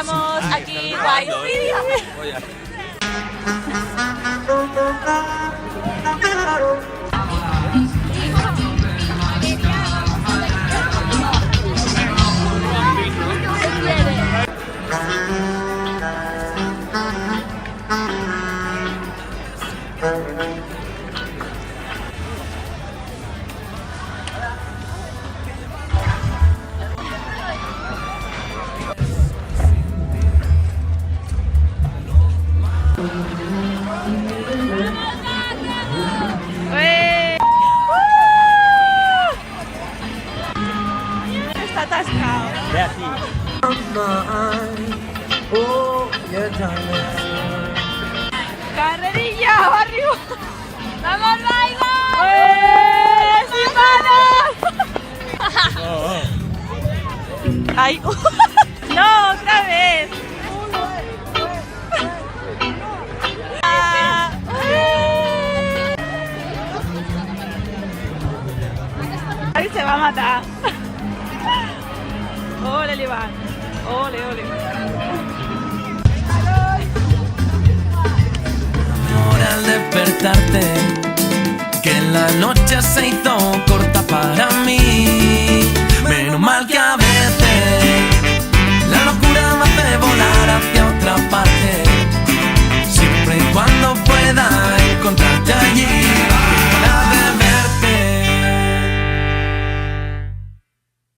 estamos aquí, guay. Está atascado. Ve así. ¡Carrerilla! ¡Arriba! ¡Vamos, Maigo! ¡Sin manos! ¡Ay! ¡No, otra vez! ¡Ay, se va a matar! ¡Ole, Iván! ¡Ole, ole! Al despertarte, que la noche se hizo corta.